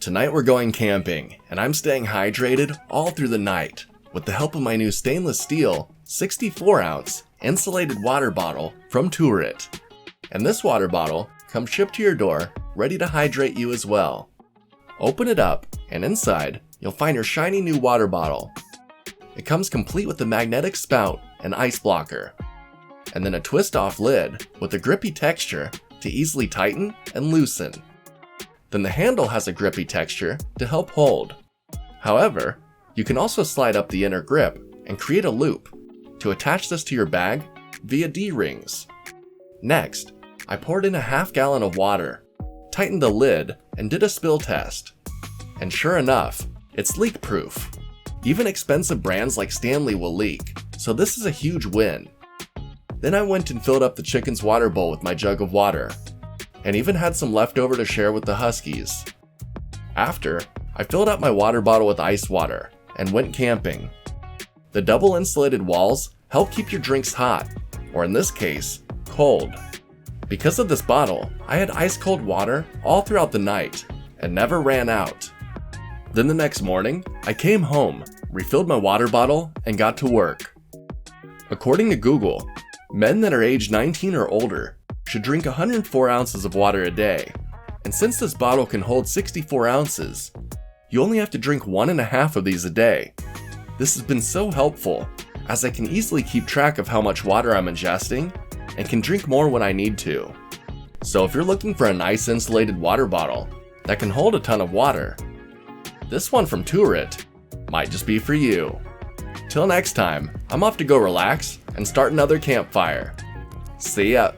Tonight we're going camping, and I'm staying hydrated all through the night with the help of my new stainless steel 64-ounce insulated water bottle from Tourit. And this water bottle comes shipped to your door, ready to hydrate you as well. Open it up, and inside, you'll find your shiny new water bottle. It comes complete with a magnetic spout and ice blocker, and then a twist-off lid with a grippy texture to easily tighten and loosen. Then the handle has a grippy texture to help hold. However, you can also slide up the inner grip and create a loop to attach this to your bag via D-rings. Next, I poured in a half gallon of water, tightened the lid, and did a spill test. And sure enough, it's leak-proof. Even expensive brands like Stanley will leak, so this is a huge win. Then I went and filled up the chicken's water bowl with my jug of water, and even had some left over to share with the huskies. After, I filled up my water bottle with ice water and went camping. The double insulated walls help keep your drinks hot, or in this case, cold. Because of this bottle, I had ice cold water all throughout the night and never ran out. Then the next morning, I came home, refilled my water bottle, and got to work. According to Google, men that are age 19 or older should drink 104 ounces of water a day. And since this bottle can hold 64 ounces, you only have to drink 1.5 of these a day. This has been so helpful, as I can easily keep track of how much water I'm ingesting and can drink more when I need to. So if you're looking for a nice insulated water bottle that can hold a ton of water, this one from Tourit might just be for you. Till next time, I'm off to go relax and start another campfire. See ya!